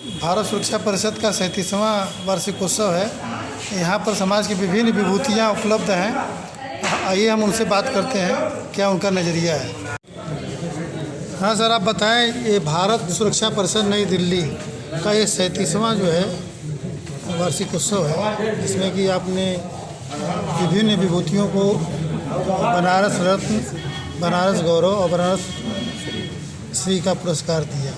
भारत सुरक्षा परिषद का 37वां वार्षिकोत्सव है। यहाँ पर समाज की विभिन्न विभूतियाँ उपलब्ध हैं। आइए हम उनसे बात करते हैं, क्या उनका नज़रिया है। हाँ सर, आप बताएं, ये भारत सुरक्षा परिषद नई दिल्ली का ये 37वां जो है वार्षिकोत्सव है, जिसमें कि आपने विभिन्न विभूतियों को बनारस रत्न, बनारस गौरव और बनारस श्री का पुरस्कार दिया।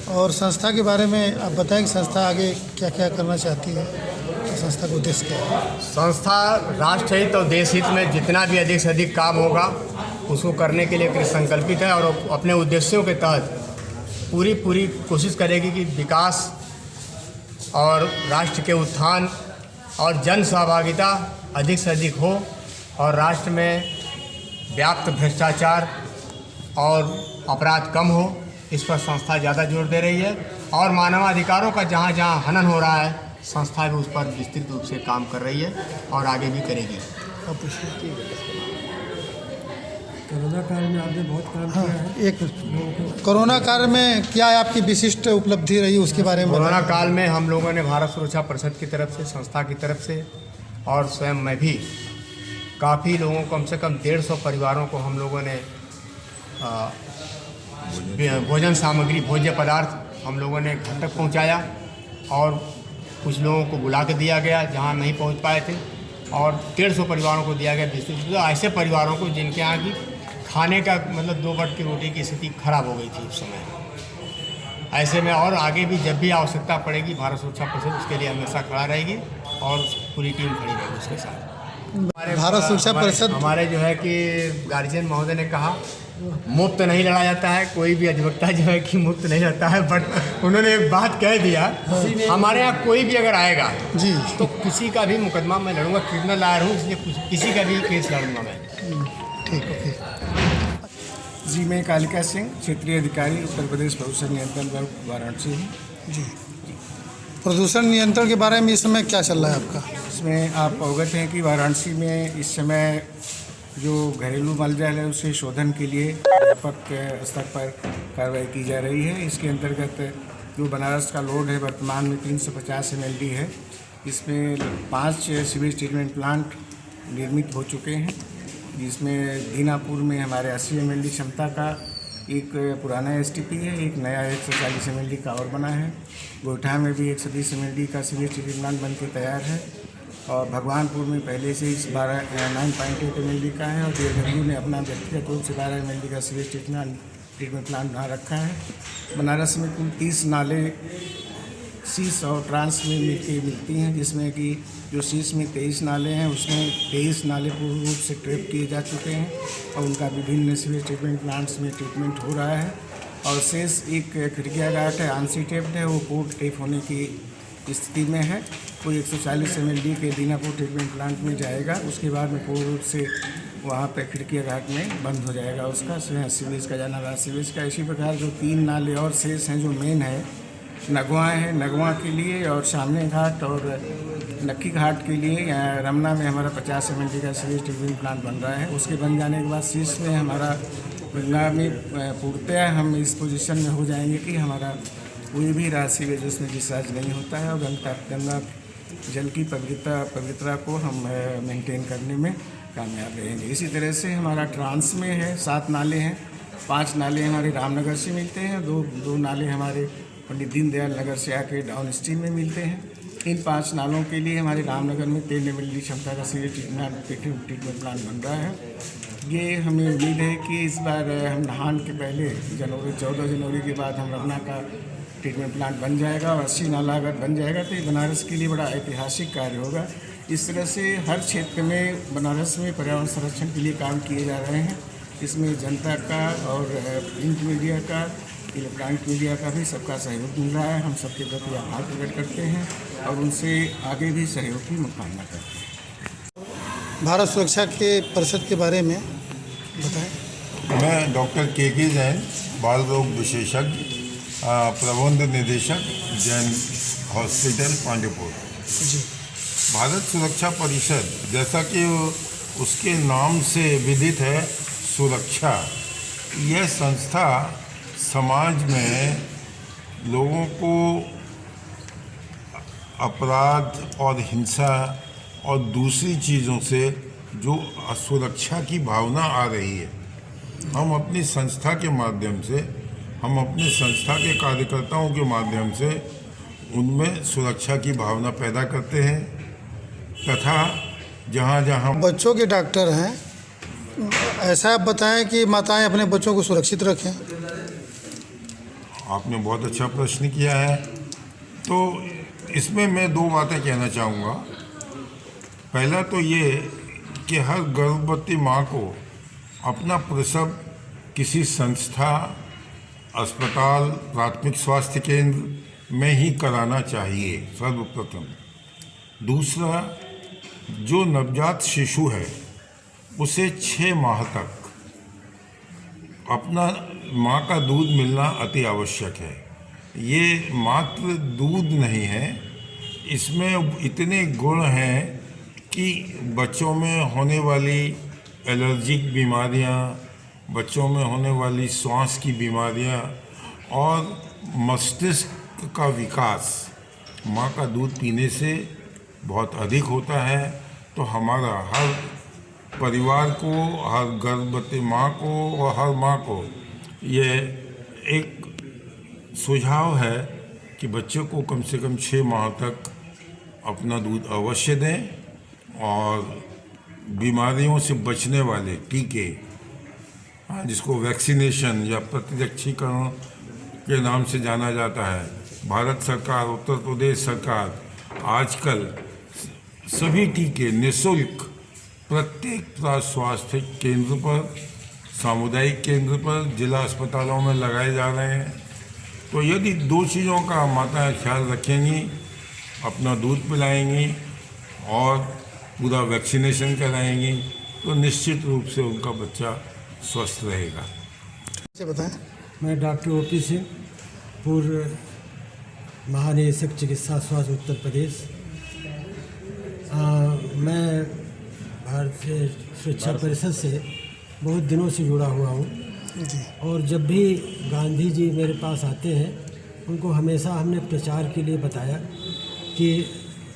और संस्था के बारे में आप बताएं कि संस्था आगे क्या क्या करना चाहती है, संस्था का उद्देश्य क्या है। संस्था राष्ट्र हित और देश हित में जितना भी अधिक से अधिक काम होगा उसको करने के लिए संकल्पित है और अपने उद्देश्यों के तहत पूरी कोशिश करेगी कि विकास और राष्ट्र के उत्थान और जन सहभागिता अधिक से अधिक हो और राष्ट्र में व्याप्त भ्रष्टाचार और अपराध कम हो। इस पर संस्था ज़्यादा जोर दे रही है और मानवाधिकारों का जहाँ जहाँ हनन हो रहा है, संस्था भी उस पर विस्तृत रूप से काम कर रही है और आगे भी करेगी। कोरोना काल में आपने बहुत काम किया है। एक कोरोना काल में क्या आपकी विशिष्ट उपलब्धि रही, उसके बारे में। कोरोना काल में हम लोगों ने भारत सुरक्षा परिषद की तरफ से, संस्था की तरफ से और स्वयं मैं भी काफ़ी लोगों, कम से कम 150 परिवारों को हम लोगों ने भोजन सामग्री, भोज्य पदार्थ हम लोगों ने घर तक पहुंचाया और कुछ लोगों को बुला के दिया गया जहां नहीं पहुंच पाए थे और 150 परिवारों को दिया गया। तो ऐसे परिवारों को जिनके यहाँ की खाने का मतलब 2 वक्त की रोटी की स्थिति खराब हो गई थी उस समय। ऐसे में और आगे भी जब भी आवश्यकता पड़ेगी भारत सुरक्षा परिषद उसके लिए हमेशा खड़ा रहेगी और पूरी टीम खड़ी रहेगी उसके साथ। भारत सुरक्षा परिषद हमारे जो है कि गार्जियन महोदय ने कहा मुफ्त नहीं लड़ा जाता है, कोई भी अधिवक्ता जो है कि मुफ्त नहीं लड़ता है। बट उन्होंने एक बात कह दिया, हमारे यहाँ कोई भी अगर आएगा जी तो किसी का भी मुकदमा मैं लड़ूंगा, क्रिमिनल लायर हूँ इसलिए किसी का भी केस लड़ूंगा मैं। ठीक ओके। जी, मैं कालिका सिंह, क्षेत्रीय अधिकारी, उत्तर प्रदेश प्रदूषण नियंत्रण विभाग, वाराणसी हूँ। जी, प्रदूषण नियंत्रण के बारे में इस समय क्या चल रहा है आपका। इसमें आप अवगत हैं कि वाराणसी में इस समय जो घरेलू मालजाल है उसे शोधन के लिए व्यापक स्तर पर कार्रवाई की जा रही है। इसके अंतर्गत जो बनारस का लोड है वर्तमान में 350 MLD है। इसमें 5 सीवेज ट्रीटमेंट प्लांट निर्मित हो चुके हैं, जिसमें दीनापुर में हमारे 80 MLD क्षमता का एक पुराना STP है, एक नया 140 MLD का और बना है। गोइठा में भी 130 MLD का सीवेज ट्रीटमेंट प्लांट बन के तैयार है और भगवानपुर में पहले से इस 9.8 MLD का है और देवघर ने अपना व्यक्तिगत रूप से 12 MLD का सीवेज ट्रीटमेंट प्लांट बना रखा है। बनारस में कुल 30 नाले सीस और ट्रांस में मिलती हैं, जिसमें कि जो सीस में 23 नाले हैं उसमें 23 नाले पूर्ण रूप से ट्रैप किए जा चुके हैं और उनका विभिन्न सीवेज ट्रीटमेंट प्लांट्स में ट्रीटमेंट हो रहा है। और शेष एक खिड़किया घाट है, आंसी टेप्ड है, वो पूर्ण टेप होने की स्थिति में है। कोई 140 MLD के दीनापुर ट्रीटमेंट प्लांट में जाएगा, उसके बाद में पूर्ण रूप से वहाँ पे खिड़किया घाट में बंद हो जाएगा उसका सीवेज का जाना रहा सीवेज का। इसी प्रकार जो 3 नाले और शेष हैं जो मेन है, नगवा है, नगवा के लिए और सामने घाट और नक्की घाट के लिए रमना में हमारा 50 MLD का सीवेज ट्रीटमेंट प्लांट बन रहा है। उसके बन जाने के बाद शीश में हमारा गंगा में पूर्णतः हम इस पोजीशन में हो जाएंगे कि हमारा कोई भी सीवेज उसमें डिस्चार्ज नहीं होता है और गंगा जल की पवित्रता को हम मेंटेन करने में कामयाब रहेंगे। इसी तरह से हमारा ट्रांस में है 7 नाले हैं, 5 नाले हमारे रामनगर से मिलते हैं, दो नाले हमारे पंडित दीनदयाल नगर से आके डाउन स्ट्रीम में मिलते हैं। इन 5 नालों के लिए हमारे रामनगर में 13 MLD क्षमता का सीवेज ट्रीटमेंट प्लांट बन रहा है। ये हमें उम्मीद है कि इस बार हम नहान के पहले 14 जनवरी के बाद हम रमना का ट्रीटमेंट प्लांट बन जाएगा और 80 नाला अगर बन जाएगा तो ये बनारस के लिए बड़ा ऐतिहासिक कार्य होगा। इस तरह से हर क्षेत्र में बनारस में पर्यावरण संरक्षण के लिए काम किए जा रहे हैं। इसमें जनता का और प्रिंट मीडिया का, इलेक्ट्रॉनिक मीडिया का भी सबका सहयोग मिल रहा है। हम सबके प्रति आभार प्रकट करते हैं और उनसे आगे भी सहयोग की कामना करते हैं। भारत सुरक्षा के परिषद के बारे में बताएं। मैं डॉक्टर के जैन, बाल रोग विशेषज्ञ, प्रबंध निदेशक, जैन हॉस्पिटल, पांडेपुर। भारत सुरक्षा परिषद जैसा कि उसके नाम से विदित है, सुरक्षा। यह संस्था समाज में लोगों को अपराध और हिंसा और दूसरी चीज़ों से जो असुरक्षा की भावना आ रही है, हम अपनी संस्था के माध्यम से, हम अपनी संस्था के कार्यकर्ताओं के माध्यम से उनमें सुरक्षा की भावना पैदा करते हैं तथा जहाँ जहाँ बच्चों के डॉक्टर हैं, ऐसा आप बताएं कि माताएं अपने बच्चों को सुरक्षित रखें। आपने बहुत अच्छा प्रश्न किया है। तो इसमें मैं दो बातें कहना चाहूँगा। पहला तो ये कि हर गर्भवती माँ को अपना प्रसव किसी संस्था, अस्पताल, प्राथमिक स्वास्थ्य केंद्र में ही कराना चाहिए सर्वप्रथम। दूसरा, जो नवजात शिशु है उसे 6 माह तक अपना माँ का दूध मिलना अति आवश्यक है। ये मात्र दूध नहीं है, इसमें इतने गुण हैं कि बच्चों में होने वाली एलर्जिक बीमारियाँ, बच्चों में होने वाली श्वास की बीमारियाँ और मस्तिष्क का विकास माँ का दूध पीने से बहुत अधिक होता है। तो हमारा हर परिवार को, हर गर्भवती माँ को और हर माँ को ये एक सुझाव है कि बच्चे को कम से कम 6 माह तक अपना दूध अवश्य दें और बीमारियों से बचने वाले टीके, जिसको वैक्सीनेशन या प्रतिरक्षीकरण के नाम से जाना जाता है, भारत सरकार, उत्तर प्रदेश सरकार आजकल सभी टीके निःशुल्क प्रत्येक स्वास्थ्य केंद्र पर, सामुदायिक केंद्र पर, जिला अस्पतालों में लगाए जा रहे हैं। तो यदि 2 चीज़ों का माताएं ख्याल रखेंगी, अपना दूध पिलाएंगी और पूरा वैक्सीनेशन कराएंगी, तो निश्चित रूप से उनका बच्चा स्वस्थ रहेगा। बताएं। मैं डॉक्टर ओपी सिंह, पूर्व महानिदेशक चिकित्सा स्वास्थ्य उत्तर प्रदेश। मैं भारतीय सुरक्षा परिषद से बहुत दिनों से जुड़ा हुआ हूँ और जब भी गांधी जी मेरे पास आते हैं उनको हमेशा हमने प्रचार के लिए बताया कि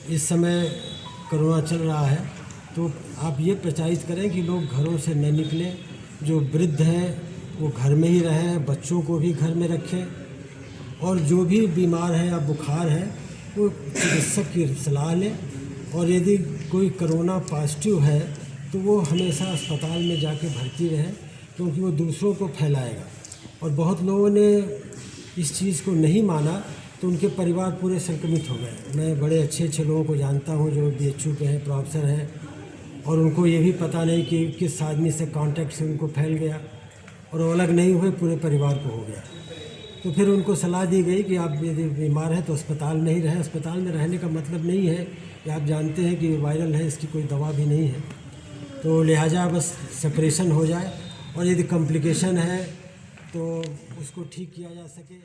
इस समय कोरोना चल रहा है, तो आप ये प्रचारित करें कि लोग घरों से न निकलें, जो वृद्ध हैं वो घर में ही रहें, बच्चों को भी घर में रखें और जो भी बीमार है या बुखार है वो चिकित्सक की सलाह लें और यदि कोई कोरोना पॉजिटिव है तो वो हमेशा अस्पताल में जाके भर्ती रहे, क्योंकि वो दूसरों को फैलाएगा। और बहुत लोगों ने इस चीज़ को नहीं माना तो उनके परिवार पूरे संक्रमित हो गए। मैं बड़े अच्छे अच्छे लोगों को जानता हूँ जो BHU के हैं, प्रोफेसर हैं, और उनको ये भी पता नहीं कि किस आदमी से कांटेक्ट से उनको फैल गया और वो अलग नहीं हुए, पूरे परिवार को हो गया। तो फिर उनको सलाह दी गई कि आप यदि बीमार हैं तो अस्पताल में ही रहें। अस्पताल में रहने का मतलब नहीं है कि आप जानते हैं कि वायरल है, इसकी कोई दवा भी नहीं है, तो लिहाजा बस सेपरेशन हो जाए और यदि कॉम्प्लिकेशन है तो उसको ठीक किया जा सके।